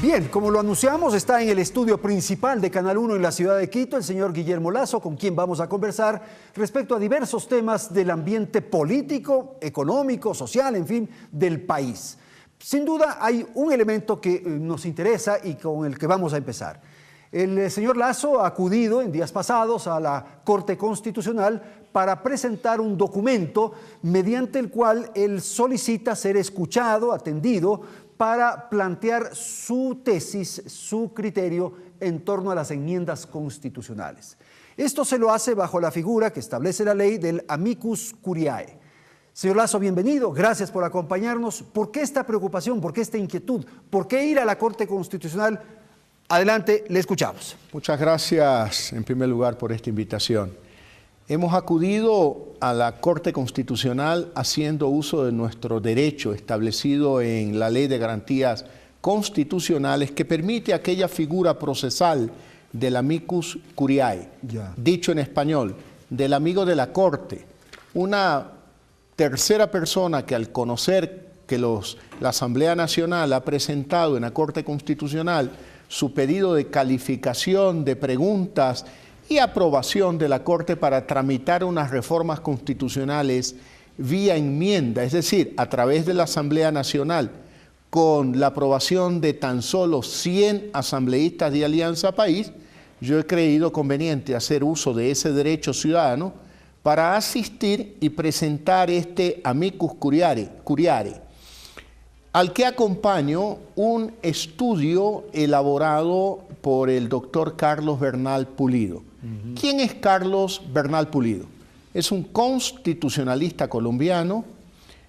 Bien, como lo anunciamos, está en el estudio principal de Canal 1 en la ciudad de Quito el señor Guillermo Lasso, con quien vamos a conversar respecto a diversos temas del ambiente político, económico, social, en fin, del país. Sin duda hay un elemento que nos interesa y con el que vamos a empezar. El señor Lasso ha acudido en días pasados a la Corte Constitucional para presentar un documento mediante el cual él solicita ser escuchado, atendido, para plantear su tesis, su criterio en torno a las enmiendas constitucionales. Esto se lo hace bajo la figura que establece la ley del amicus curiae. Señor Lasso, bienvenido, gracias por acompañarnos. ¿Por qué esta preocupación? ¿Por qué esta inquietud? ¿Por qué ir a la Corte Constitucional? Adelante, le escuchamos. Muchas gracias, en primer lugar, por esta invitación. Hemos acudido a la Corte Constitucional haciendo uso de nuestro derecho establecido en la Ley de Garantías Constitucionales que permite aquella figura procesal del amicus curiae, dicho en español, del amigo de la Corte, una tercera persona que al conocer que la Asamblea Nacional ha presentado en la Corte Constitucional su pedido de calificación de preguntas y aprobación de la Corte para tramitar unas reformas constitucionales vía enmienda, es decir, a través de la Asamblea Nacional, con la aprobación de tan solo 100 asambleístas de Alianza País, yo he creído conveniente hacer uso de ese derecho ciudadano para asistir y presentar este amicus curiae, al que acompaño un estudio elaborado por el doctor Carlos Bernal Pulido. ¿Quién es Carlos Bernal Pulido? Es un constitucionalista colombiano,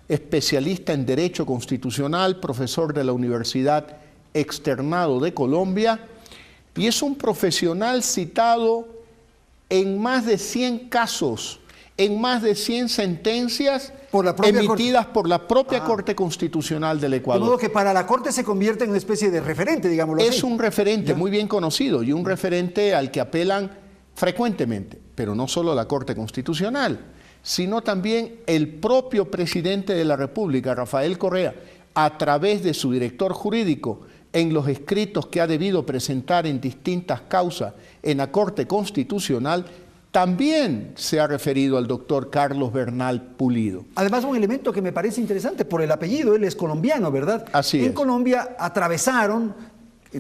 especialista en Derecho Constitucional, profesor de la Universidad Externado de Colombia, y es un profesional citado en más de 100 casos, en más de 100 sentencias emitidas por la propia Corte Constitucional del Ecuador. De modo que para la Corte se convierte en una especie de referente, digámoslo así. Es un referente muy bien conocido y un referente al que apelan frecuentemente, pero no solo la Corte Constitucional, sino también el propio presidente de la República, Rafael Correa, a través de su director jurídico, en los escritos que ha debido presentar en distintas causas en la Corte Constitucional, también se ha referido al doctor Carlos Bernal Pulido. Además, un elemento que me parece interesante por el apellido, él es colombiano, ¿verdad? Así es. En Colombia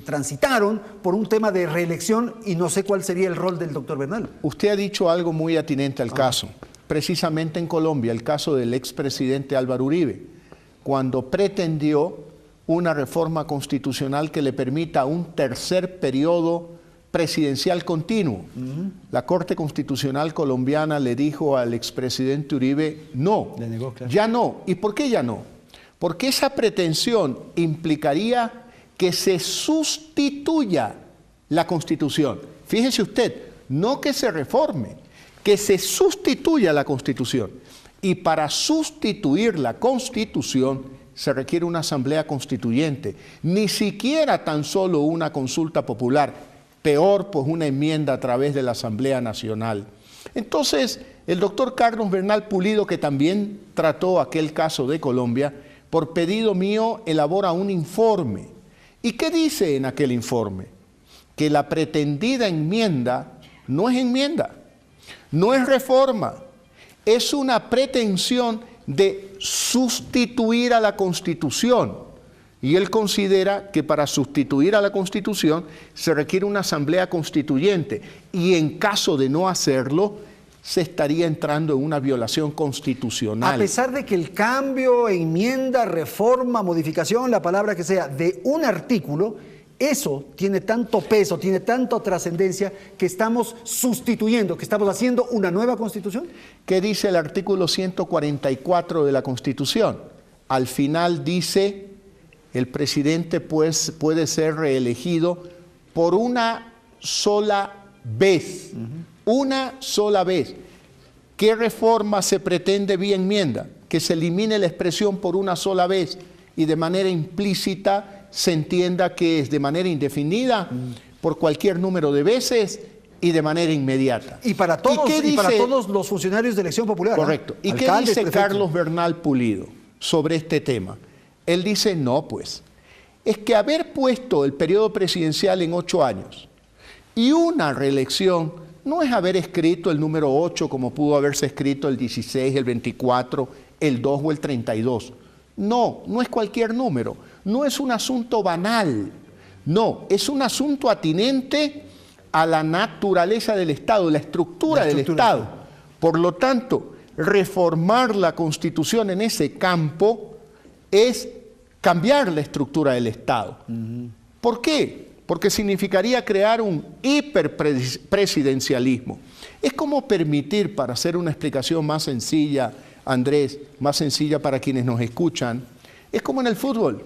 transitaron por un tema de reelección y no sé cuál sería el rol del doctor Bernal. Usted ha dicho algo muy atinente al caso. Precisamente en Colombia, el caso del expresidente Álvaro Uribe, cuando pretendió una reforma constitucional que le permita un tercer periodo presidencial continuo. La Corte Constitucional colombiana le dijo al expresidente Uribe, no, le negó, claro. Ya no. ¿Y por qué ya no? Porque esa pretensión implicaría que se sustituya la Constitución. Fíjese usted, no que se reforme, que se sustituya la Constitución. Y para sustituir la Constitución se requiere una asamblea constituyente, ni siquiera tan solo una consulta popular, peor pues una enmienda a través de la Asamblea Nacional. Entonces, el doctor Carlos Bernal Pulido, que también trató aquel caso de Colombia, por pedido mío elabora un informe. ¿Y qué dice en aquel informe? Que la pretendida enmienda no es enmienda, no es reforma, es una pretensión de sustituir a la Constitución. Y él considera que para sustituir a la Constitución se requiere una asamblea constituyente y en caso de no hacerlo se estaría entrando en una violación constitucional. A pesar de que el cambio, enmienda, reforma, modificación, la palabra que sea, de un artículo, eso tiene tanto peso, tiene tanta trascendencia que estamos sustituyendo, que estamos haciendo una nueva Constitución. ¿Qué dice el artículo 144 de la Constitución? Al final dice, el presidente pues, puede ser reelegido por una sola vez. Una sola vez. ¿Qué reforma se pretende vía enmienda? Que se elimine la expresión por una sola vez y de manera implícita se entienda que es de manera indefinida por cualquier número de veces y de manera inmediata. Y para todos, los funcionarios de elección popular. Correcto. ¿Y qué dice Carlos Bernal Pulido sobre este tema? Él dice, no, pues, es que haber puesto el periodo presidencial en 8 años y una reelección no es haber escrito el número 8 como pudo haberse escrito el 16, el 24, el 2 o el 32. No, no es cualquier número, no es un asunto banal, no, es un asunto atinente a la naturaleza del Estado, la estructura del Estado. Por lo tanto, reformar la Constitución en ese campo es cambiar la estructura del Estado. ¿Por qué? Porque significaría crear un hiperpresidencialismo. Es como permitir, para hacer una explicación más sencilla, Andrés, más sencilla para quienes nos escuchan, es como en el fútbol.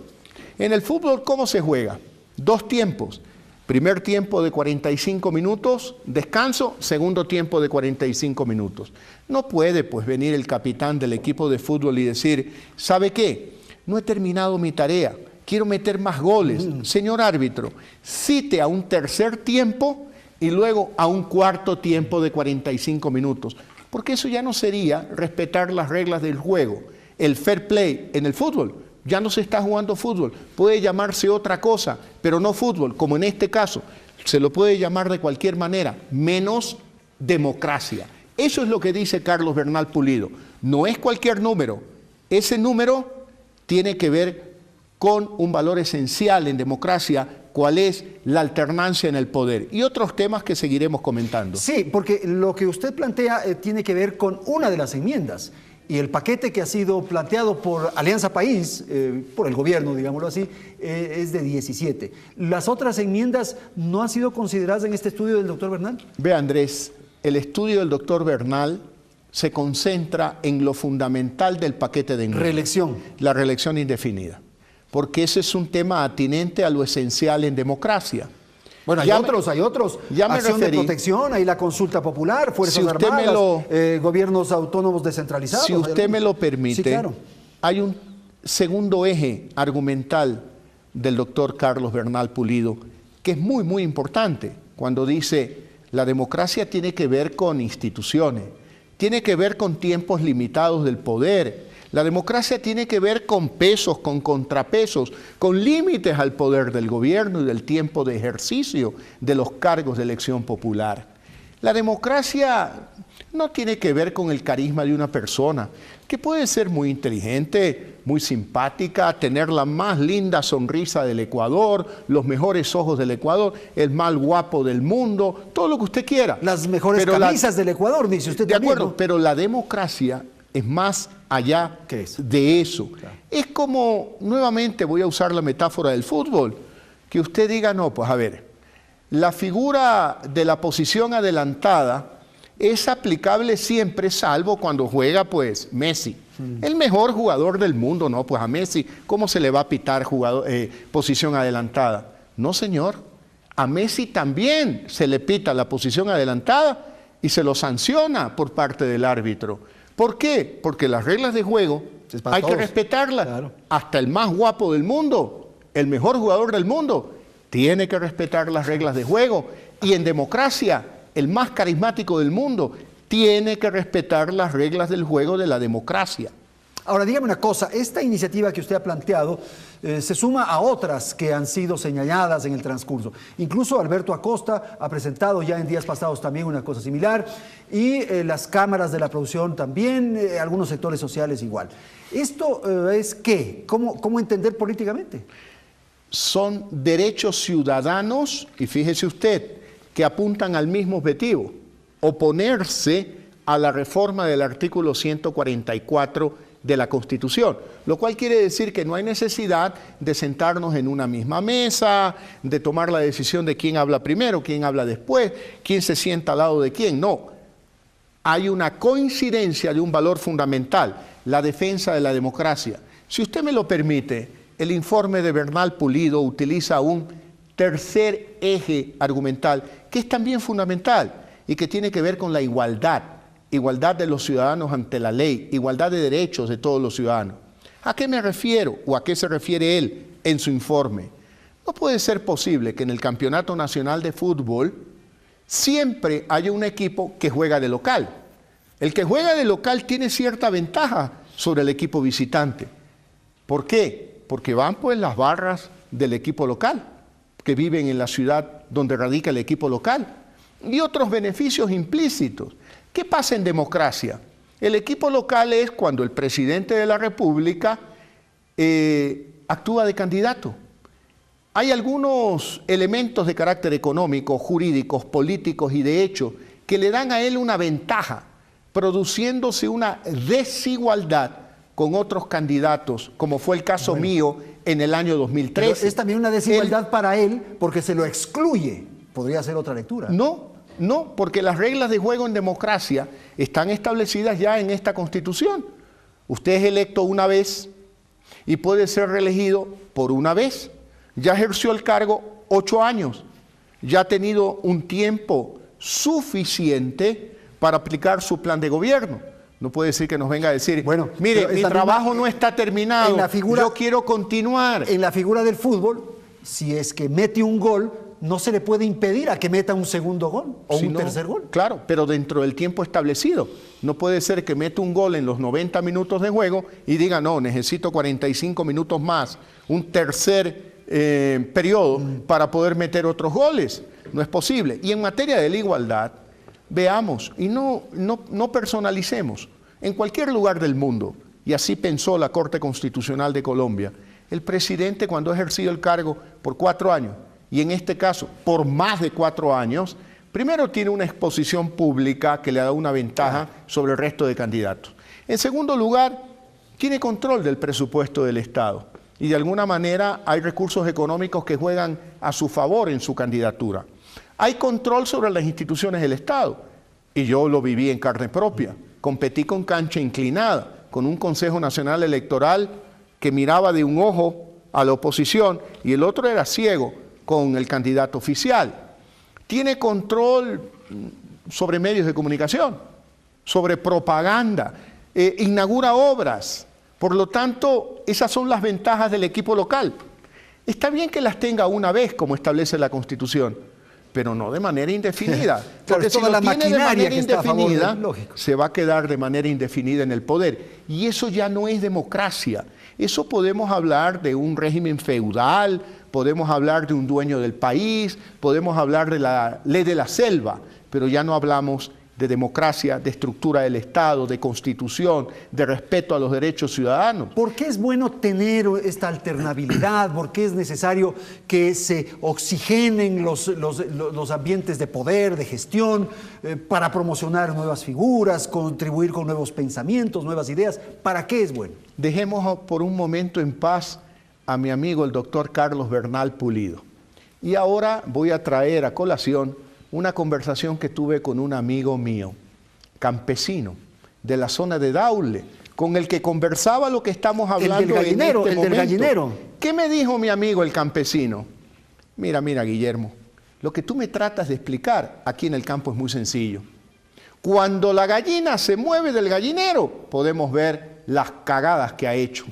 En el fútbol, ¿cómo se juega? 2 tiempos. Primer tiempo de 45 minutos, descanso, segundo tiempo de 45 minutos. No puede pues venir el capitán del equipo de fútbol y decir, ¿sabe qué? No he terminado mi tarea, quiero meter más goles. Señor árbitro, cite a un tercer tiempo y luego a un cuarto tiempo de 45 minutos. Porque eso ya no sería respetar las reglas del juego. El fair play en el fútbol. Ya no se está jugando fútbol, puede llamarse otra cosa, pero no fútbol, como en este caso. Se lo puede llamar de cualquier manera, menos democracia. Eso es lo que dice Carlos Bernal Pulido. No es cualquier número. Ese número tiene que ver con un valor esencial en democracia, cuál es la alternancia en el poder. Y otros temas que seguiremos comentando. Sí, porque lo que usted plantea tiene que ver con una de las enmiendas. Y el paquete que ha sido planteado por Alianza País, por el gobierno, digámoslo así, es de 17. ¿Las otras enmiendas no han sido consideradas en este estudio del doctor Bernal? Ve, Andrés, el estudio del doctor Bernal se concentra en lo fundamental del paquete de enmiendas. Reelección. La reelección indefinida. Porque ese es un tema atinente a lo esencial en democracia. Bueno, hay otros. Ya me Acción referí. de protección, hay la consulta popular, Fuerzas Si usted Armadas, gobiernos autónomos descentralizados. Si usted me lo permite, sí, claro. Hay un segundo eje argumental del doctor Carlos Bernal Pulido, que es muy, muy importante, cuando dice, la democracia tiene que ver con instituciones, tiene que ver con tiempos limitados del poder. La democracia tiene que ver con pesos, con contrapesos, con límites al poder del gobierno y del tiempo de ejercicio de los cargos de elección popular. La democracia no tiene que ver con el carisma de una persona, que puede ser muy inteligente, muy simpática, tener la más linda sonrisa del Ecuador, los mejores ojos del Ecuador, el más guapo del mundo, todo lo que usted quiera. Las mejores camisas del Ecuador, dice usted de también, acuerdo, ¿no? Pero la democracia es más allá de eso. Claro. Es como, nuevamente voy a usar la metáfora del fútbol, que usted diga, no, pues a ver, la figura de la posición adelantada es aplicable siempre, salvo cuando juega, pues, Messi. El mejor jugador del mundo, no, pues a Messi, ¿cómo se le va a pitar posición adelantada? No, señor, a Messi también se le pita la posición adelantada y se lo sanciona por parte del árbitro. ¿Por qué? Porque las reglas de juego hay que respetarlas. Claro. Hasta el más guapo del mundo, el mejor jugador del mundo, tiene que respetar las reglas de juego. Y en democracia, el más carismático del mundo, tiene que respetar las reglas del juego de la democracia. Ahora, dígame una cosa, esta iniciativa que usted ha planteado se suma a otras que han sido señaladas en el transcurso. Incluso Alberto Acosta ha presentado ya en días pasados también una cosa similar y las cámaras de la producción también, algunos sectores sociales igual. ¿Esto es qué? ¿Cómo entender políticamente? Son derechos ciudadanos, y fíjese usted, que apuntan al mismo objetivo, oponerse a la reforma del artículo 144 de la Constitución, lo cual quiere decir que no hay necesidad de sentarnos en una misma mesa, de tomar la decisión de quién habla primero, quién habla después, quién se sienta al lado de quién. No, hay una coincidencia de un valor fundamental, la defensa de la democracia. Si usted me lo permite, el informe de Bernal Pulido utiliza un tercer eje argumental que es también fundamental y que tiene que ver con la igualdad. Igualdad de los ciudadanos ante la ley, igualdad de derechos de todos los ciudadanos. ¿A qué me refiero o a qué se refiere él en su informe? No puede ser posible que en el Campeonato Nacional de Fútbol siempre haya un equipo que juega de local. El que juega de local tiene cierta ventaja sobre el equipo visitante. ¿Por qué? Porque van pues las barras del equipo local, que viven en la ciudad donde radica el equipo local, y otros beneficios implícitos. ¿Qué pasa en democracia? El equipo local es cuando el presidente de la República actúa de candidato. Hay algunos elementos de carácter económico, jurídicos, políticos y de hecho que le dan a él una ventaja, produciéndose una desigualdad con otros candidatos, como fue el caso mío en el año 2013. Pero es también una desigualdad para él porque se lo excluye. Podría ser otra lectura. No, porque las reglas de juego en democracia están establecidas ya en esta Constitución. Usted es electo una vez y puede ser reelegido por una vez. Ya ejerció el cargo 8 años. Ya ha tenido un tiempo suficiente para aplicar su plan de gobierno. No puede decir que nos venga a decir, bueno, mire, mi trabajo no está terminado, yo quiero continuar. En la figura del fútbol, si es que mete un gol, no se le puede impedir a que meta un segundo gol o un tercer gol. Claro, pero dentro del tiempo establecido. No puede ser que meta un gol en los 90 minutos de juego y diga, no, necesito 45 minutos más, un tercer periodo para poder meter otros goles. No es posible. Y en materia de la igualdad, veamos y no personalicemos. En cualquier lugar del mundo, y así pensó la Corte Constitucional de Colombia, el presidente cuando ha ejercido el cargo por 4 años, y en este caso por más de 4 años, primero tiene una exposición pública que le da una ventaja sobre el resto de candidatos. En segundo lugar, tiene control del presupuesto del Estado y de alguna manera hay recursos económicos que juegan a su favor en su candidatura. Hay control sobre las instituciones del Estado y yo lo viví en carne propia. Competí con cancha inclinada, con un Consejo Nacional Electoral que miraba de un ojo a la oposición y el otro era ciego con el candidato oficial. Tiene control sobre medios de comunicación, sobre propaganda, inaugura obras. Por lo tanto, esas son las ventajas del equipo local. Está bien que las tenga una vez, como establece la Constitución, pero no de manera indefinida. Porque si lo tiene de manera indefinida, se va a quedar de manera indefinida en el poder. Y eso ya no es democracia. Eso podemos hablar de un régimen feudal, podemos hablar de un dueño del país, podemos hablar de la ley de la selva, pero ya no hablamos de democracia, de estructura del Estado, de constitución, de respeto a los derechos ciudadanos. ¿Por qué es bueno tener esta alternabilidad? ¿Por qué es necesario que se oxigenen los ambientes de poder, de gestión, para promocionar nuevas figuras, contribuir con nuevos pensamientos, nuevas ideas? ¿Para qué es bueno? Dejemos por un momento en paz a mi amigo el doctor Carlos Bernal Pulido. Y ahora voy a traer a colación una conversación que tuve con un amigo mío, campesino, de la zona de Daule, con el que conversaba lo que estamos hablando en este momento. El del gallinero. ¿Qué me dijo mi amigo el campesino? Mira, Guillermo, lo que tú me tratas de explicar aquí en el campo es muy sencillo. Cuando la gallina se mueve del gallinero, podemos ver las cagadas que ha hecho.